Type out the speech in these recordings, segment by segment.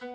Hey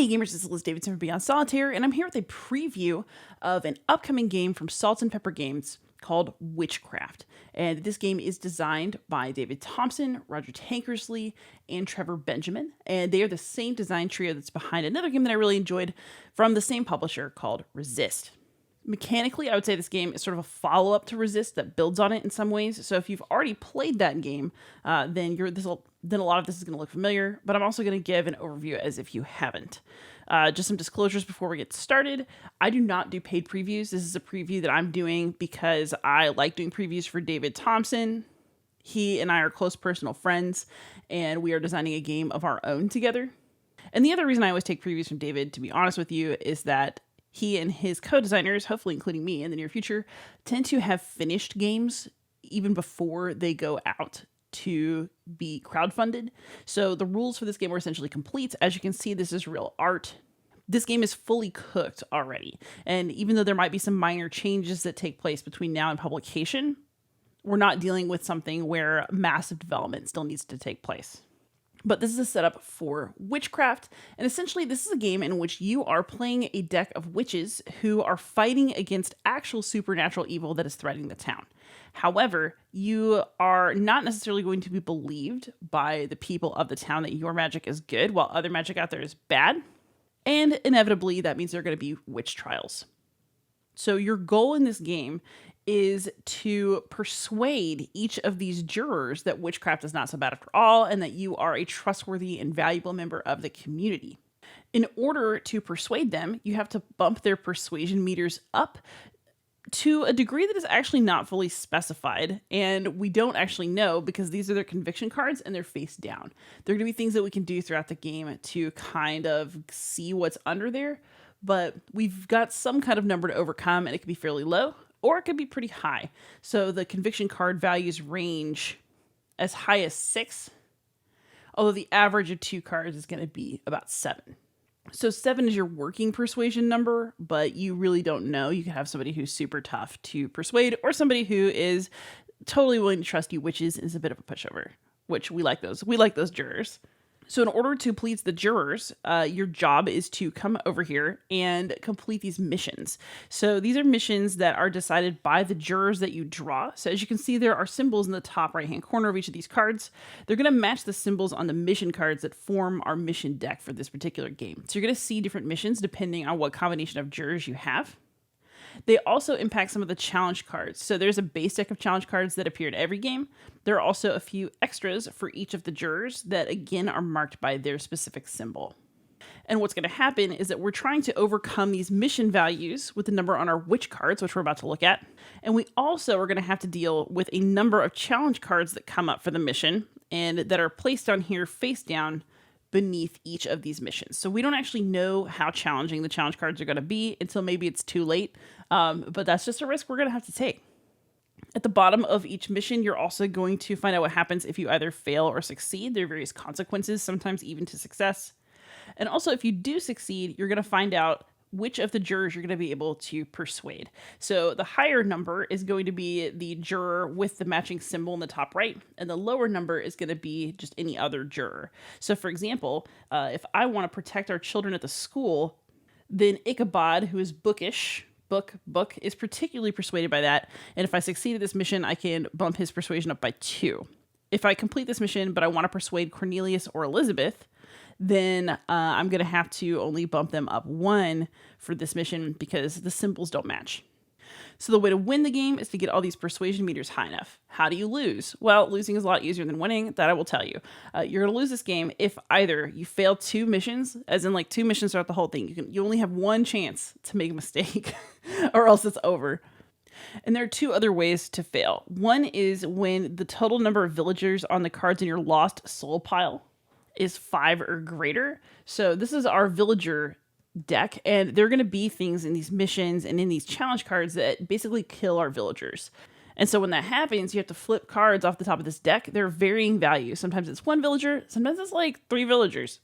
gamers, this is Liz Davidson from Beyond Solitaire, and I'm here with a preview of an upcoming game from Salt and Pepper Games called Witchcraft. And this game is designed by David Thompson, Roger Tankersley, and Trevor Benjamin. And they are the same design trio that's behind another game that I really enjoyed from the same publisher called Resist. Mechanically, I would say this game is sort of a follow-up to Resist that builds on it in some ways. So if you've already played that game, then a lot of this is going to look familiar. But I'm also going to give an overview as if you haven't. Just some disclosures before we get started. I do not do paid previews. This is a preview that I'm doing because I like doing previews for David Thompson. He and I are close personal friends, and we are designing a game of our own together. And the other reason I always take previews from David, to be honest with you, is that he and his co-designers, hopefully including me in the near future, tend to have finished games even before they go out to be crowdfunded. So the rules for this game are essentially complete. As you can see, this is real art. This game is fully cooked already. And even though there might be some minor changes that take place between now and publication, we're not dealing with something where massive development still needs to take place. But this is a setup for Witchcraft, and essentially this is a game in which you are playing a deck of witches who are fighting against actual supernatural evil that is threatening the town. However, you are not necessarily going to be believed by the people of the town that your magic is good, while other magic out there is bad. And inevitably, that means there are going to be witch trials. So your goal in this game is to persuade each of these jurors that witchcraft is not so bad after all, and that you are a trustworthy and valuable member of the community. In order to persuade them, you have to bump their persuasion meters up to a degree that is actually not fully specified, and we don't actually know because these are their conviction cards and they're face down. There are going to be things that we can do throughout the game to kind of see what's under there, but we've got some kind of number to overcome, and it could be fairly low, or it could be pretty high. So the conviction card values range as high as 6, although the average of 2 cards is going to be about 7. So 7 is your working persuasion number, but you really don't know. You can have somebody who's super tough to persuade, or somebody who is totally willing to trust you, which is a bit of a pushover, which we like those. We like those jurors. So in order to please the jurors, your job is to come over here and complete these missions. So these are missions that are decided by the jurors that you draw. So as you can see, there are symbols in the top right-hand corner of each of these cards. They're going to match the symbols on the mission cards that form our mission deck for this particular game. So you're going to see different missions depending on what combination of jurors you have. They also impact some of the challenge cards. So there's a base deck of challenge cards that appear in every game. There are also a few extras for each of the jurors that, again, are marked by their specific symbol. And what's going to happen is that we're trying to overcome these mission values with the number on our witch cards, which we're about to look at. And we also are going to have to deal with a number of challenge cards that come up for the mission and that are placed on here face down beneath each of these missions. So we don't actually know how challenging the challenge cards are going to be until maybe it's too late. But that's just a risk we're going to have to take. At the bottom of each mission, you're also going to find out what happens if you either fail or succeed. There are various consequences, sometimes even to success. And also, if you do succeed, you're going to find out which of the jurors you're going to be able to persuade. So the higher number is going to be the juror with the matching symbol in the top right, and the lower number is going to be just any other juror. So for example, if I want to protect our children at the school, then Ichabod, who is bookish, book is particularly persuaded by that, and if I succeed at this mission, I can bump his persuasion up by 2. If I complete this mission, but I want to persuade Cornelius or Elizabeth, then I'm going to have to only bump them up 1 for this mission because the symbols don't match. So the way to win the game is to get all these persuasion meters high enough. How do you lose? Well, losing is a lot easier than winning. That I will tell you. You're going to lose this game if either you fail 2 missions, as in like 2 missions throughout the whole thing. You only have 1 chance to make a mistake or else it's over. And there are 2 other ways to fail. One is when the total number of villagers on the cards in your lost soul pile is 5 or greater. So this is our villager deck, and there are going to be things in these missions and in these challenge cards that basically kill our villagers. And so when that happens, you have to flip cards off the top of this deck. They're varying values. Sometimes it's 1 villager, sometimes it's like 3 villagers.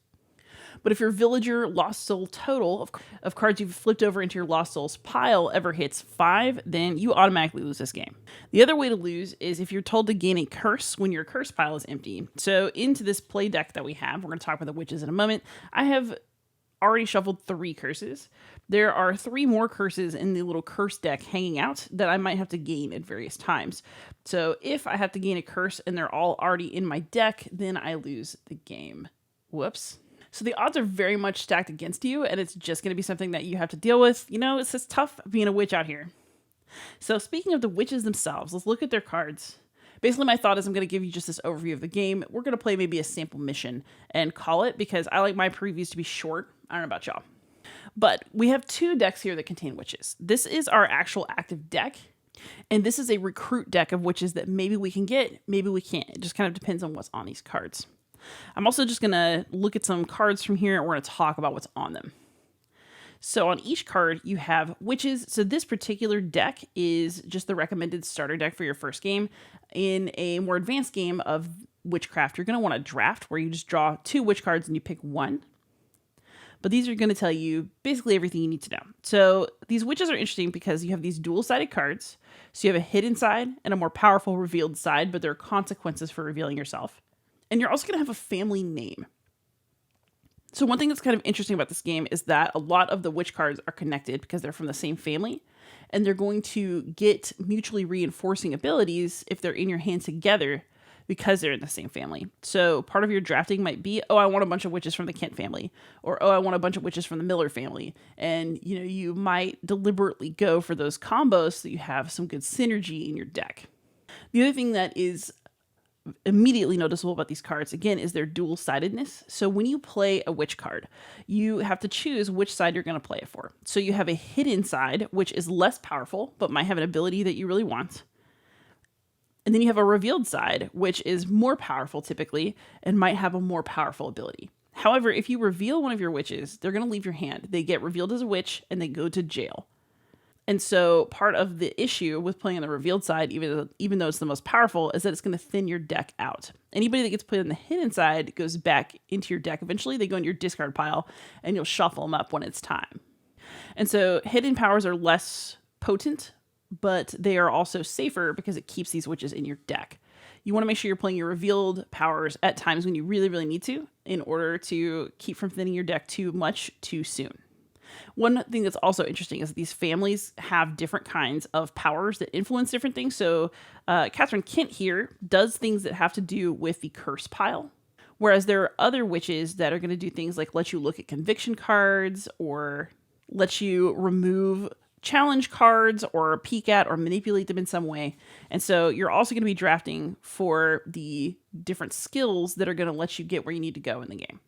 But if your villager lost soul total of cards you've flipped over into your lost souls pile ever hits 5, then you automatically lose this game. The other way to lose is if you're told to gain a curse when your curse pile is empty. So into this play deck that we have, we're going to talk about the witches in a moment. I have already shuffled 3 curses. There are 3 more curses in the little curse deck hanging out that I might have to gain at various times. So if I have to gain a curse and they're all already in my deck, then I lose the game. Whoops. So the odds are very much stacked against you, and it's just going to be something that you have to deal with. You know, it's just tough being a witch out here. So speaking of the witches themselves, let's look at their cards. Basically, my thought is I'm going to give you just this overview of the game. We're going to play maybe a sample mission and call it, because I like my previews to be short. I don't know about y'all. But we have 2 decks here that contain witches. This is our actual active deck, and this is a recruit deck of witches that maybe we can get, maybe we can't. It just kind of depends on what's on these cards. I'm also just going to look at some cards from here, and we're going to talk about what's on them. So on each card, you have witches. So this particular deck is just the recommended starter deck for your first game. In a more advanced game of Witchcraft, you're going to want a draft where you just draw 2 witch cards and you pick 1. But these are going to tell you basically everything you need to know. So these witches are interesting because you have these dual-sided cards. So you have a hidden side and a more powerful revealed side, but there are consequences for revealing yourself. And you're also going to have a family name. So one thing that's kind of interesting about this game is that a lot of the witch cards are connected because they're from the same family, and they're going to get mutually reinforcing abilities if they're in your hand together because they're in the same family. So part of your drafting might be, oh, I want a bunch of witches from the Kent family, or oh, I want a bunch of witches from the Miller family. And you know, you might deliberately go for those combos so you have some good synergy in your deck. The other thing that is immediately noticeable about these cards, again, is their dual-sidedness. So when you play a witch card, you have to choose which side you're going to play it for. So you have a hidden side, which is less powerful, but might have an ability that you really want. And then you have a revealed side, which is more powerful typically, and might have a more powerful ability. However, if you reveal one of your witches, they're going to leave your hand. They get revealed as a witch, and they go to jail. And so part of the issue with playing on the revealed side, even though it's the most powerful, is that it's going to thin your deck out. Anybody that gets played on the hidden side goes back into your deck. Eventually, they go in your discard pile, and you'll shuffle them up when it's time. And so hidden powers are less potent, but they are also safer because it keeps these witches in your deck. You want to make sure you're playing your revealed powers at times when you really, really need to, in order to keep from thinning your deck too much too soon. One thing that's also interesting is these families have different kinds of powers that influence different things. So Catherine Kent here does things that have to do with the curse pile, whereas there are other witches that are going to do things like let you look at conviction cards or let you remove challenge cards or peek at or manipulate them in some way. And so you're also going to be drafting for the different skills that are going to let you get where you need to go in the game.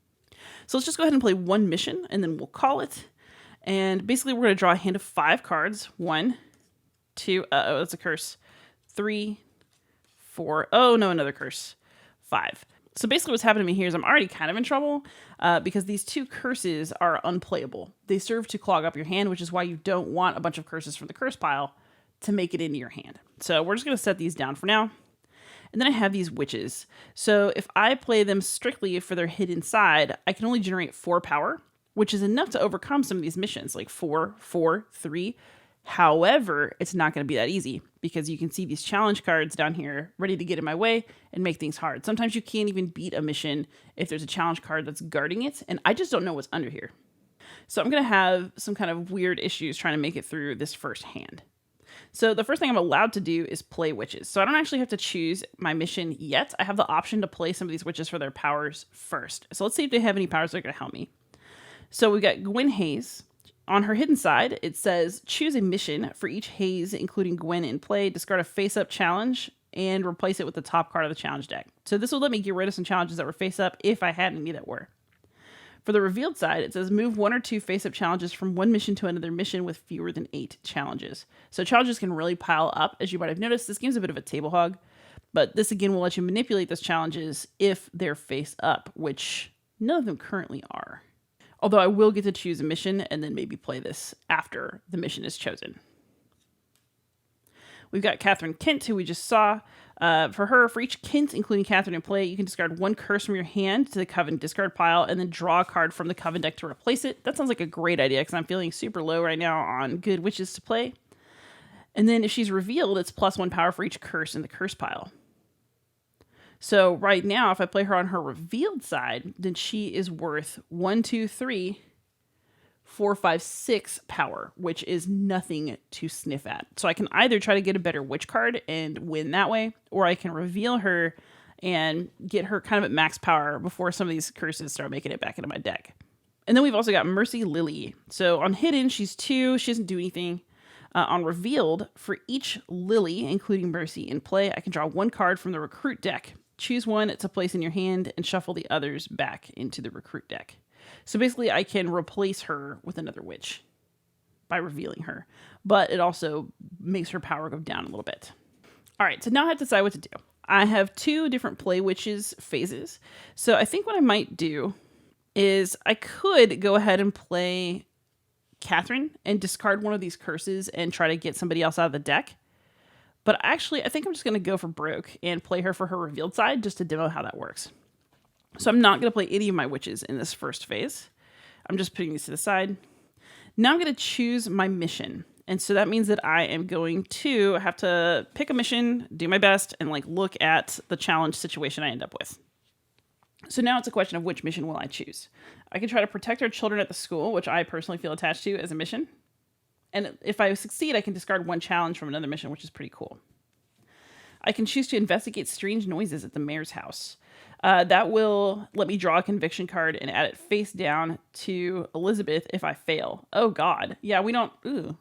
So let's just go ahead and play 1 mission, and then we'll call it. And basically, we're going to draw a hand of 5 cards. 1, 2, that's a curse. 3, 4, oh no, another curse. 5. So basically what's happening to me here is I'm already kind of in trouble because these 2 curses are unplayable. They serve to clog up your hand, which is why you don't want a bunch of curses from the curse pile to make it into your hand. So we're just going to set these down for now. And then I have these witches. So if I play them strictly for their hidden side, I can only generate 4 power, which is enough to overcome some of these missions, like 4, 4, 3. However, it's not going to be that easy because you can see these challenge cards down here ready to get in my way and make things hard. Sometimes you can't even beat a mission if there's a challenge card that's guarding it, and I just don't know what's under here. So I'm going to have some kind of weird issues trying to make it through this first hand. So the first thing I'm allowed to do is play witches. So I don't actually have to choose my mission yet. I have the option to play some of these witches for their powers first. So let's see if they have any powers that are going to help me. So we've got Gwen Hayes. On her hidden side, it says, choose a mission for each Hayes, including Gwen in play, discard a face-up challenge, and replace it with the top card of the challenge deck. So this will let me get rid of some challenges that were face-up if I had any that were. For the revealed side, it says, move 1 or 2 face-up challenges from one mission to another mission with fewer than 8 challenges. So challenges can really pile up. As you might have noticed, this game's a bit of a table hog, but this again will let you manipulate those challenges if they're face-up, which none of them currently are. Although I will get to choose a mission and then maybe play this after the mission is chosen. We've got Catherine Kent, who we just saw. For each Kent, including Catherine in play, you can discard 1 curse from your hand to the Coven discard pile and then draw a card from the Coven deck to replace it. That sounds like a great idea because I'm feeling super low right now on good witches to play. And then if she's revealed, it's +1 power for each curse in the curse pile. So right now, if I play her on her revealed side, then she is worth 1, 2, 3, 4, 5, 6 power, which is nothing to sniff at. So I can either try to get a better witch card and win that way, or I can reveal her and get her kind of at max power before some of these curses start making it back into my deck. And then we've also got Mercy Lily. So on hidden, she's 2. She doesn't do anything. On revealed, for each Lily, including Mercy in play, I can draw 1 card from the recruit deck. Choose 1 to place in your hand and shuffle the others back into the recruit deck. So basically, I can replace her with another witch by revealing her. But it also makes her power go down a little bit. All right, so now I have to decide what to do. I have 2 different play witches phases. So I think what I might do is I could go ahead and play Catherine and discard one of these curses and try to get somebody else out of the deck. But actually, I think I'm just going to go for broke and play her for her revealed side just to demo how that works. So I'm not going to play any of my witches in this first phase. I'm just putting these to the side. Now I'm going to choose my mission. And so that means that I am going to have to pick a mission, do my best, and look at the challenge situation I end up with. So now it's a question of which mission will I choose. I can try to protect our children at the school, which I personally feel attached to as a mission. And if I succeed, I can discard 1 challenge from another mission, which is pretty cool. I can choose to investigate strange noises at the mayor's house. That will let me draw a conviction card and add it face down to Elizabeth if I fail. Oh God. Yeah, we don't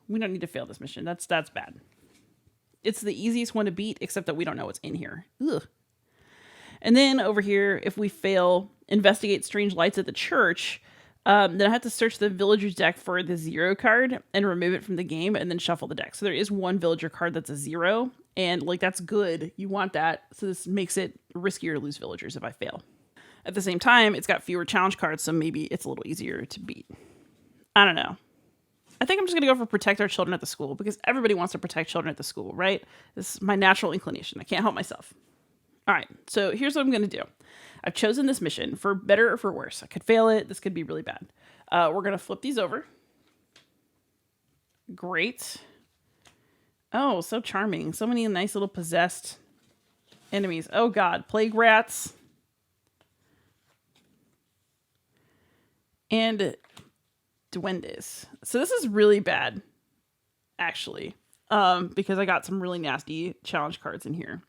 need to fail this mission. That's bad. It's the easiest one to beat, except that we don't know what's in here. Ugh. And then over here, if we fail, investigate strange lights at the church, then I have to search the villager's deck for the 0 card and remove it from the game and then shuffle the deck. So there is 1 villager card that's a 0, and that's good. You want that. So this makes it riskier to lose villagers if I fail. At the same time, it's got fewer challenge cards, so maybe it's a little easier to beat. I don't know. I think I'm just going to go for protect our children at the school because everybody wants to protect children at the school, right? This is my natural inclination. I can't help myself. All right, so here's what I'm going to do. I've chosen this mission for better or for worse. I could fail it. This could be really bad. We're going to flip these over. Great. Oh, so charming. So many nice little possessed enemies. Oh, God. Plague rats. And duendes. So this is really bad, actually, because I got some really nasty challenge cards in here.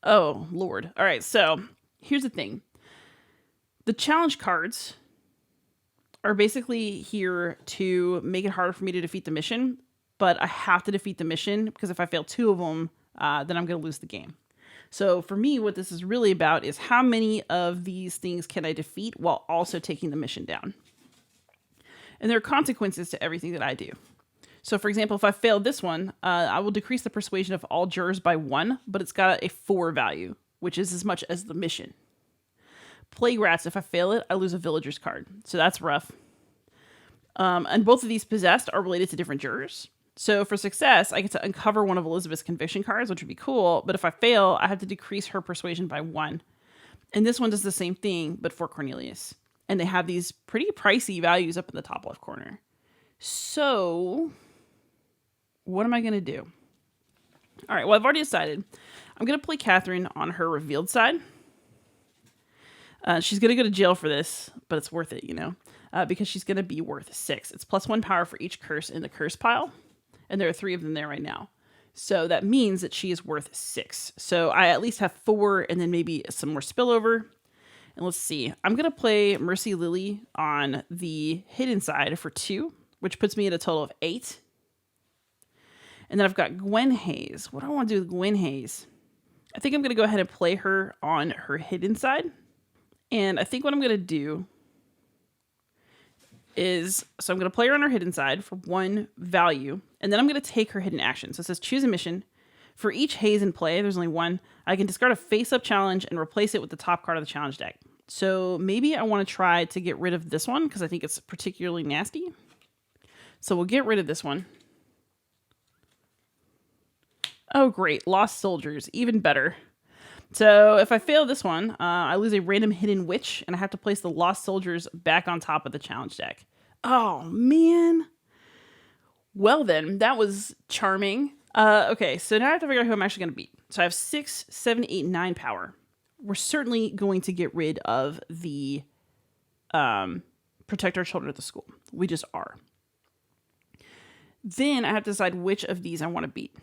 Oh, Lord. All right, so here's the thing. The challenge cards are basically here to make it harder for me to defeat the mission, but I have to defeat the mission because if I fail 2 of them, then I'm going to lose the game. So for me, what this is really about is how many of these things can I defeat while also taking the mission down. And there are consequences to everything that I do. So, for example, if I fail this one, I will decrease the persuasion of all jurors by 1, but it's got a 4 value, which is as much as the mission. Plague rats, if I fail it, I lose a villager's card. So that's rough. And both of these possessed are related to different jurors. So for success, I get to uncover one of Elizabeth's conviction cards, which would be cool. But if I fail, I have to decrease her persuasion by 1. And this one does the same thing, but for Cornelius. And they have these pretty pricey values up in the top left corner. So what am I going to do? All right, well, I've already decided. I'm going to play Catherine on her revealed side. She's going to go to jail for this, but it's worth it, because she's going to be worth 6. It's +1 power for each curse in the curse pile, and there are 3 of them there right now. So that means that she is worth 6. So I at least have 4, and then maybe some more spillover. And let's see. I'm going to play Mercy Lily on the hidden side for 2, which puts me at a total of 8. And then I've got Gwen Hayes. What do I want to do with Gwen Hayes? I think I'm going to go ahead and play her on her hidden side. And I think what I'm going to do is, so I'm going to play her on her hidden side for 1 value. And then I'm going to take her hidden action. So it says choose a mission. For each Hayes in play, there's only 1. I can discard a face-up challenge and replace it with the top card of the challenge deck. So maybe I want to try to get rid of this one because I think it's particularly nasty. So we'll get rid of this one. Oh, great. Lost soldiers. Even better. So if I fail this one, I lose a random hidden witch, and I have to place the lost soldiers back on top of the challenge deck. Oh, man. Well, then, that was charming. Okay, so now I have to figure out who I'm actually going to beat. So I have 6, 7, 8, 9 power. We're certainly going to get rid of the protect our children at the school. We just are. Then I have to decide which of these I want to beat.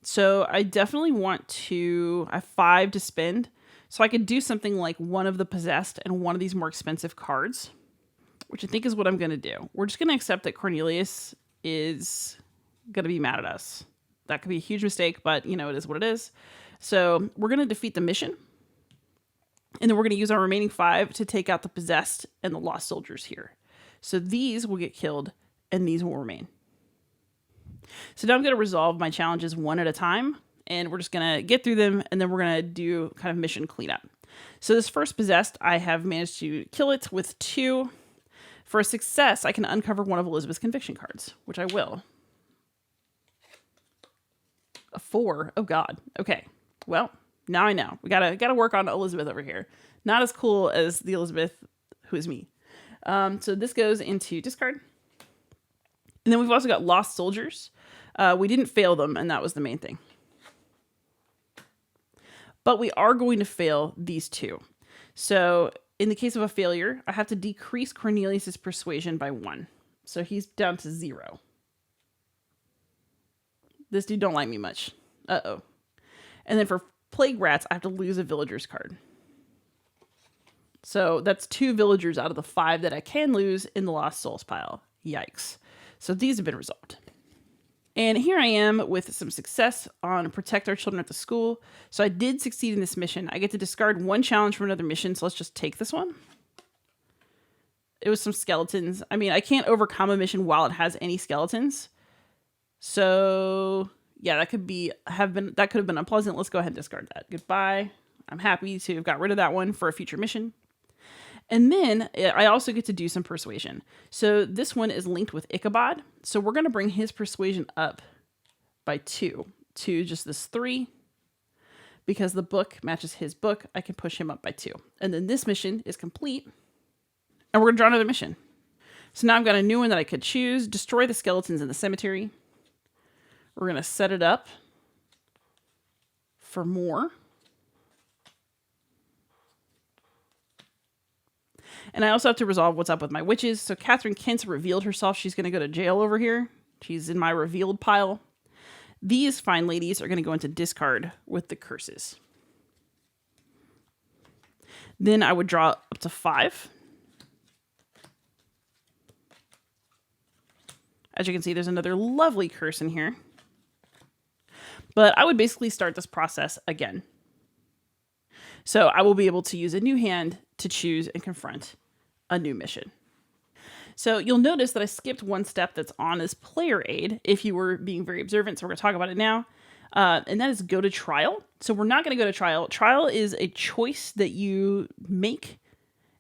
So I definitely want to, I have 5 to spend. So I could do something like one of the possessed and one of these more expensive cards, which I think is what I'm going to do. We're just going to accept that Cornelius is going to be mad at us. That could be a huge mistake, but it is what it is. So we're going to defeat the mission. And then we're going to use our remaining 5 to take out the possessed and the lost soldiers here. So these will get killed and these will remain. So now I'm going to resolve my challenges one at a time, and we're just going to get through them, and then we're going to do kind of mission cleanup. So this first possessed, I have managed to kill it with 2. For a success, I can uncover one of Elizabeth's conviction cards, which I will. A 4. Oh, God. Okay. Well, now I know. We gotta work on Elizabeth over here. Not as cool as the Elizabeth who is me. So this goes into discard. And then we've also got lost soldiers. We didn't fail them, and that was the main thing. But we are going to fail these 2. So in the case of a failure, I have to decrease Cornelius's persuasion by 1. So he's down to 0. This dude don't like me much. Uh-oh. And then for plague rats, I have to lose a villager's card. So that's 2 villagers out of the 5 that I can lose in the lost souls pile. Yikes. So these have been resolved. And here I am with some success on protect our children at the school. So I did succeed in this mission. I get to discard 1 challenge from another mission. So let's just take this one. It was some skeletons. I mean, I can't overcome a mission while it has any skeletons. So yeah, that could have been unpleasant. Let's go ahead and discard that. Goodbye. I'm happy to have got rid of that one for a future mission. And then I also get to do some persuasion. So this one is linked with Ichabod. So we're going to bring his persuasion up by 2 to just this 3. Because the book matches his book, I can push him up by 2. And then this mission is complete. And we're going to draw another mission. So now I've got a new one that I could choose. Destroy the skeletons in the cemetery. We're going to set it up for more. And I also have to resolve what's up with my witches. So Catherine Kent's revealed herself. She's going to go to jail over here. She's in my revealed pile. These fine ladies are going to go into discard with the curses. Then I would draw up to 5. As you can see, there's another lovely curse in here. But I would basically start this process again. So I will be able to use a new hand to choose and confront a new mission. So you'll notice that I skipped one step that's on this player aid if you were being very observant. So we're going to talk about it now. And that is go to trial. So we're not going to go to trial. Trial is a choice that you make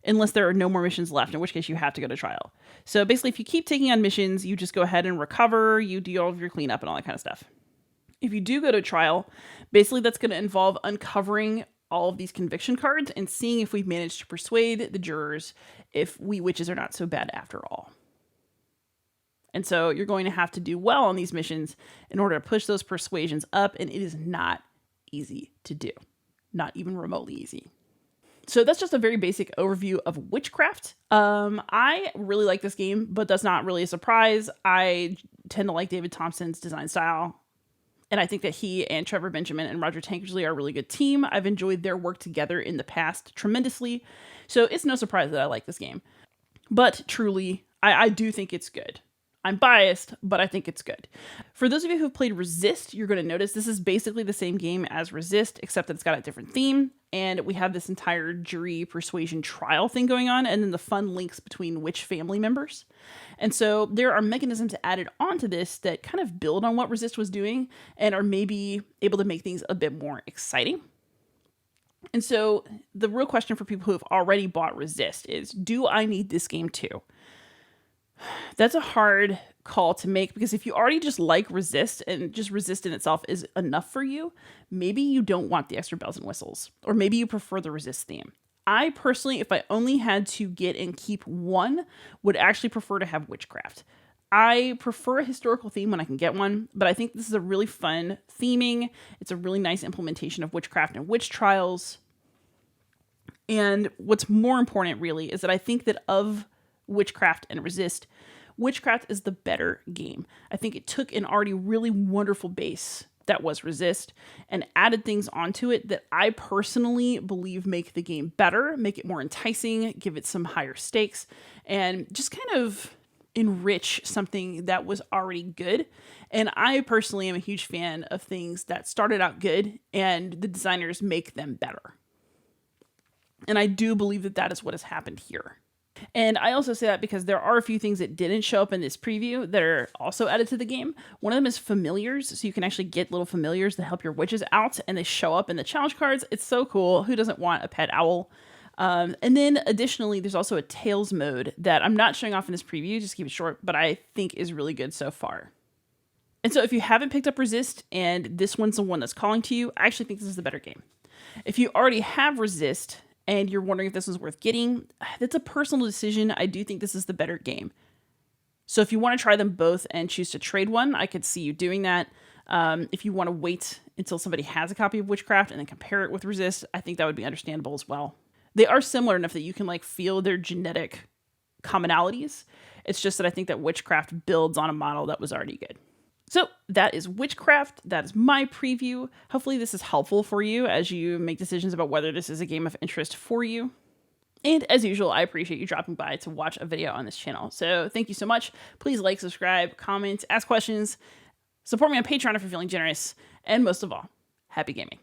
unless there are no more missions left, in which case you have to go to trial. So basically, if you keep taking on missions, you just go ahead and recover, you do all of your cleanup and all that kind of stuff. If you do go to trial, basically that's going to involve uncovering all of these conviction cards and seeing if we've managed to persuade the jurors if we witches are not so bad after all. And so you're going to have to do well on these missions in order to push those persuasions up, and it is not easy to do. Not even remotely easy. So that's just a very basic overview of Witchcraft. I really like this game, but that's not really a surprise. I tend to like David Thompson's design style. And I think that he and Trevor Benjamin and Roger Tankersley are a really good team. I've enjoyed their work together in the past tremendously. So it's no surprise that I like this game. But truly, I do think it's good. I'm biased, but I think it's good. For those of you who've played Resist, you're going to notice this is basically the same game as Resist, except that it's got a different theme. And we have this entire jury persuasion trial thing going on, and then the fun links between witch family members. And so there are mechanisms added onto this that kind of build on what Resist was doing and are maybe able to make things a bit more exciting. And so the real question for people who have already bought Resist is, do I need this game too? That's a hard call to make because if you already just like resist and just resist in itself is enough for you, maybe you don't want the extra bells and whistles, or maybe you prefer the resist theme. I personally, if I only had to get and keep one, would actually prefer to have witchcraft. I prefer a historical theme when I can get one, but I think this is a really fun theming. It's a really nice implementation of witchcraft and witch trials. And what's more important, really, is that I think that of witchcraft and resist, witchcraft is the better game. I think it took an already really wonderful base that was resist and added things onto it that I personally believe make the game better, make it more enticing, give it some higher stakes, and just kind of enrich something that was already good. And I personally am a huge fan of things that started out good and the designers make them better. And I do believe that that is what has happened here. And I also say that because there are a few things that didn't show up in this preview that are also added to the game. One of them is familiars. So you can actually get little familiars to help your witches out, and they show up in the challenge cards. It's so cool. Who doesn't want a pet owl? And then additionally, there's also a Tails mode that I'm not showing off in this preview, just keep it short, but I think is really good so far. And so if you haven't picked up Resist and this one's the one that's calling to you, I actually think this is the better game. If you already have Resist and you're wondering if this is worth getting, that's a personal decision. I do think this is the better game. So if you want to try them both and choose to trade one, I could see you doing that. If you want to wait until somebody has a copy of Witchcraft and then compare it with Resist, I think that would be understandable as well. They are similar enough that you can like feel their genetic commonalities. It's just that I think that Witchcraft builds on a model that was already good. So that is Witchcraft. That is my preview. Hopefully this is helpful for you as you make decisions about whether this is a game of interest for you. And as usual, I appreciate you dropping by to watch a video on this channel. So thank you so much. Please like, subscribe, comment, ask questions, support me on Patreon if you're feeling generous, and most of all, happy gaming.